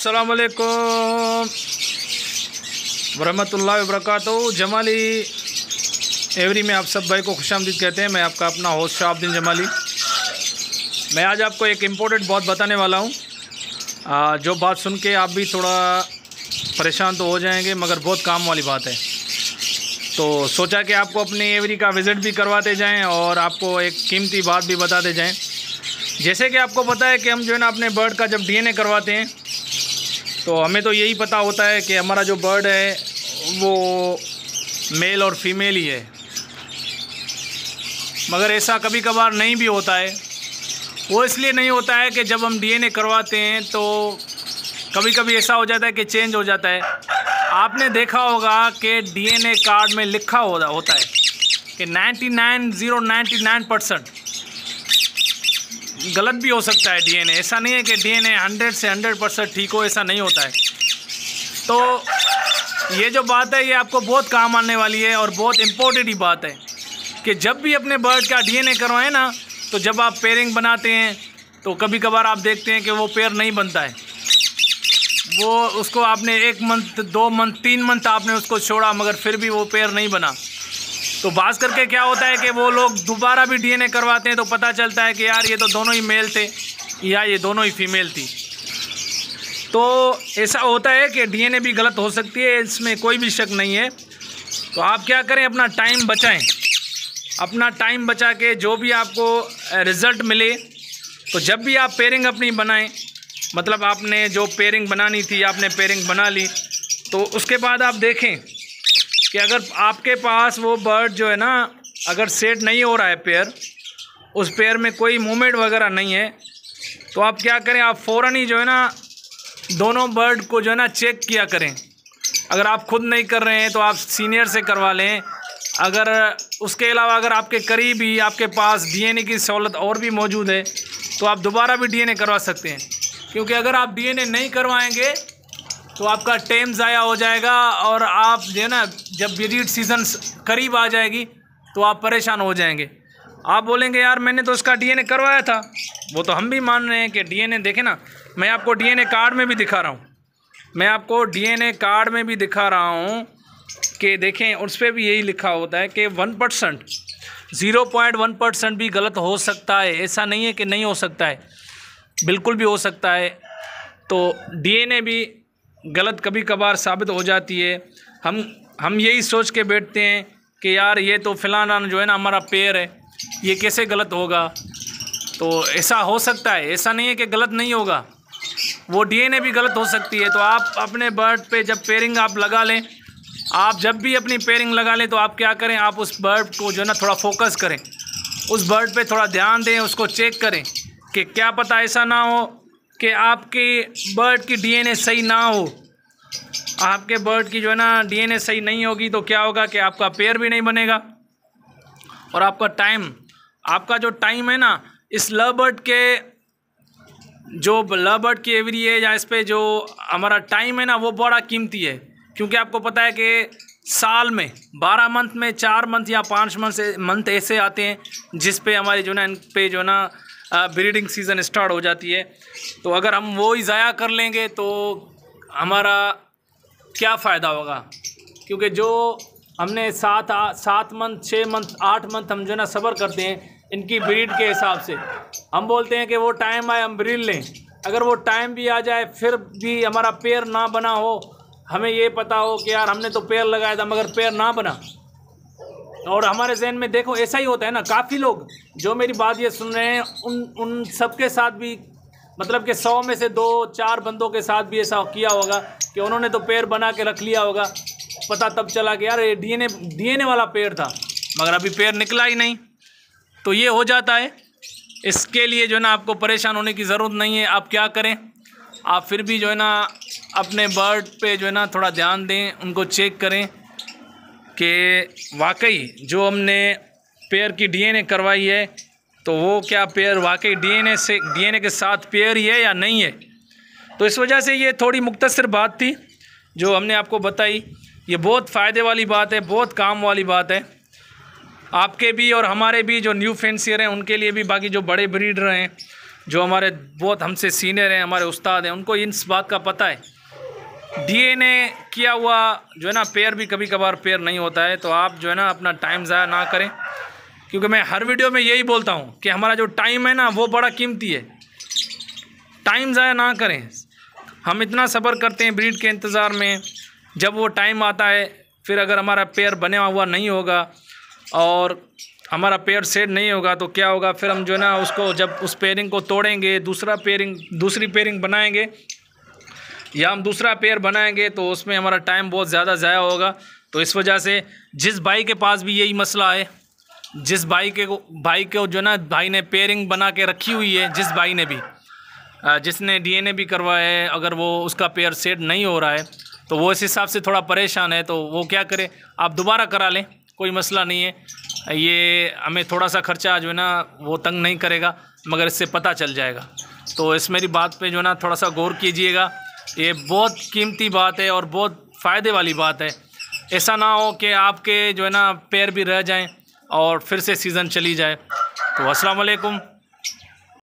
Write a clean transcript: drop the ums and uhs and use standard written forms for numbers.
अस्सलाम वालेकुम वरहमतुल्लाहि वबरकातुहू। जमाली एवरी में आप सब भाई को खुशामदीद कहते हैं। मैं आपका अपना होस्ट शहाबुद्दीन जमाली। मैं आज आपको एक इम्पोर्टेंट बात बताने वाला हूँ, जो बात सुन के आप भी थोड़ा परेशान तो हो जाएंगे, मगर बहुत काम वाली बात है। तो सोचा कि आपको अपनी एवरी का विज़िट भी करवाते जाएं और आपको एक कीमती बात भी बताते जाएं। जैसे कि आपको पता है कि हम जो है ना अपने बर्ड का जब डीएनए करवाते हैं तो हमें तो यही पता होता है कि हमारा जो बर्ड है वो मेल और फीमेल ही है, मगर ऐसा कभी कभार नहीं भी होता है। वो इसलिए नहीं होता है कि जब हम डीएनए करवाते हैं तो कभी कभी ऐसा हो जाता है कि चेंज हो जाता है। आपने देखा होगा कि डीएनए कार्ड में लिखा होता है कि 99% गलत भी हो सकता है डीएनए। ऐसा नहीं है कि डीएनए 100 से 100% ठीक हो, ऐसा नहीं होता है। तो ये जो बात है ये आपको बहुत काम आने वाली है और बहुत इम्पोर्टेंट ही बात है कि जब भी अपने बर्ड का डीएनए करवाएं ना, तो जब आप पेयरिंग बनाते हैं तो कभी कभार आप देखते हैं कि वो पेयर नहीं बनता है। वो उसको आपने 1 मंथ 2 मंथ 3 मंथ आपने उसको छोड़ा, मगर फिर भी वो पेयर नहीं बना। तो बात करके क्या होता है कि वो लोग दोबारा भी डीएनए करवाते हैं तो पता चलता है कि यार ये तो दोनों ही मेल थे या ये दोनों ही फीमेल थी। तो ऐसा होता है कि डीएनए भी गलत हो सकती है, इसमें कोई भी शक नहीं है। तो आप क्या करें, अपना टाइम बचाएं। अपना टाइम बचा के जो भी आपको रिज़ल्ट मिले, तो जब भी आप पेयरिंग अपनी बनाएं, मतलब आपने जो पेयरिंग बनानी थी आपने पेयरिंग बना ली, तो उसके बाद आप देखें कि अगर आपके पास वो बर्ड जो है ना अगर सेट नहीं हो रहा है पेयर, उस पेयर में कोई मूवमेंट वगैरह नहीं है, तो आप क्या करें, आप फ़ौरन ही जो है ना दोनों बर्ड को जो है ना चेक किया करें। अगर आप खुद नहीं कर रहे हैं तो आप सीनियर से करवा लें। अगर उसके अलावा अगर आपके करीब ही आपके पास डीएनए की सहूलत और भी मौजूद है तो आप दोबारा भी डीएनए करवा सकते हैं, क्योंकि अगर आप डीएनए नहीं करवाएंगे तो आपका टाइम ज़ाया हो जाएगा और आप जो है ना जब ब्रीड सीज़न करीब आ जाएगी तो आप परेशान हो जाएंगे। आप बोलेंगे यार मैंने तो उसका डीएनए करवाया था। वो तो हम भी मान रहे हैं कि डीएनए देखें ना, मैं आपको डीएनए कार्ड में भी दिखा रहा हूँ, मैं आपको डीएनए कार्ड में भी दिखा रहा हूँ कि देखें उस पर भी यही लिखा होता है कि 1% 0.1% भी गलत हो सकता है। ऐसा नहीं है कि नहीं हो सकता है, बिल्कुल भी हो सकता है। तो डीएनए भी गलत कभी कभार साबित हो जाती है। हम यही सोच के बैठते हैं कि यार ये तो फ़लाना जो है ना हमारा पेयर है, ये कैसे गलत होगा। तो ऐसा हो सकता है, ऐसा नहीं है कि गलत नहीं होगा, वो डीएनए भी गलत हो सकती है। तो आप अपने बर्ड पे जब पेयरिंग आप लगा लें, आप जब भी अपनी पेयरिंग लगा लें तो आप क्या करें, आप उस बर्ड को जो है ना थोड़ा फोकस करें, उस बर्ड पे थोड़ा ध्यान दें, उसको चेक करें कि क्या पता ऐसा ना हो कि आपके बर्ड की डीएनए सही ना हो। आपके बर्ड की जो है ना डीएनए सही नहीं होगी तो क्या होगा कि आपका पेयर भी नहीं बनेगा और आपका जो टाइम है ना इस लव बर्ड की एवरी है या इस पे जो हमारा टाइम है ना वो बड़ा कीमती है। क्योंकि आपको पता है कि साल में 12 मंथ में 4 मंथ या 5 मंथ ऐसे आते हैं जिस पे हमारी जो ना इन पे जो ना ब्रीडिंग सीज़न स्टार्ट हो जाती है। तो अगर हम वो ही ज़ाया कर लेंगे तो हमारा क्या फ़ायदा होगा, क्योंकि जो हमने 7 मंथ 6 मंथ 8 मंथ हम जो ना सब्र करते हैं इनकी ब्रीड के हिसाब से, हम बोलते हैं कि वो टाइम आए हम ब्रीड लें। अगर वो टाइम भी आ जाए फिर भी हमारा पेयर ना बना हो, हमें ये पता हो कि यार हमने तो पेयर लगाया था मगर पेयर ना बना, और हमारे जहन में देखो ऐसा ही होता है ना। काफ़ी लोग जो मेरी बात ये सुन रहे हैं उन सबके साथ भी, मतलब कि 100 में से 2-4 बंदों के साथ भी ऐसा किया होगा कि उन्होंने तो पेयर बना के रख लिया होगा, पता तब चला कि यार ये डीएनए वाला पेयर था मगर अभी पेयर निकला ही नहीं। तो ये हो जाता है। इसके लिए जो है ना आपको परेशान होने की ज़रूरत नहीं है। आप क्या करें, आप फिर भी जो है ना अपने बर्ड पे जो है ना थोड़ा ध्यान दें, उनको चेक करें कि वाकई जो हमने पेयर की डीएनए करवाई है तो वो क्या पेयर वाकई डीएनए के साथ पेयर ही है या नहीं है। तो इस वजह से ये थोड़ी मुख्तसर बात थी जो हमने आपको बताई। ये बहुत फ़ायदे वाली बात है, बहुत काम वाली बात है आपके भी और हमारे भी जो न्यू फैंसियर हैं उनके लिए भी, बाकी जो बड़े ब्रीडर हैं जो हमारे बहुत हमसे सीनियर हैं, हमारे उस्ताद हैं, उनको इस बात का पता है। डीएनए किया हुआ जो है ना पेयर भी कभी कभार पेयर नहीं होता है। तो आप जो है ना अपना टाइम ज़ाया ना करें, क्योंकि मैं हर वीडियो में यही बोलता हूँ कि हमारा जो टाइम है ना वो बड़ा कीमती है। टाइम ज़ाया ना करें। हम इतना सब्र करते हैं ब्रीड के इंतज़ार में, जब वो टाइम आता है फिर अगर हमारा पेयर बना हुआ नहीं होगा और हमारा पेयर सेट नहीं होगा तो क्या होगा, फिर हम जो है ना उसको जब उस पेयरिंग को तोड़ेंगे, दूसरी पेयरिंग बनाएंगे या हम दूसरा पेयर बनाएंगे तो उसमें हमारा टाइम बहुत ज़्यादा ज़ाया होगा। तो इस वजह से जिस भाई के पास भी यही मसला है, जिस भाई को जो ना भाई ने पेयरिंग बना के रखी हुई है, जिस भाई ने भी जिसने डीएनए भी करवाया है, अगर वो उसका पेयर सेट नहीं हो रहा है तो वो इस हिसाब से थोड़ा परेशान है, तो वो क्या करे, आप दोबारा करा लें, कोई मसला नहीं है। ये हमें थोड़ा सा खर्चा जो है ना वो तंग नहीं करेगा, मगर इससे पता चल जाएगा। तो इस मेरी बात पे जो है ना थोड़ा सा गौर कीजिएगा। ये बहुत कीमती बात है और बहुत फ़ायदे वाली बात है। ऐसा ना हो कि आपके जो है ना पैर भी रह जाएं और फिर से सीज़न चली जाए। तो अस्सलाम वालेकुम।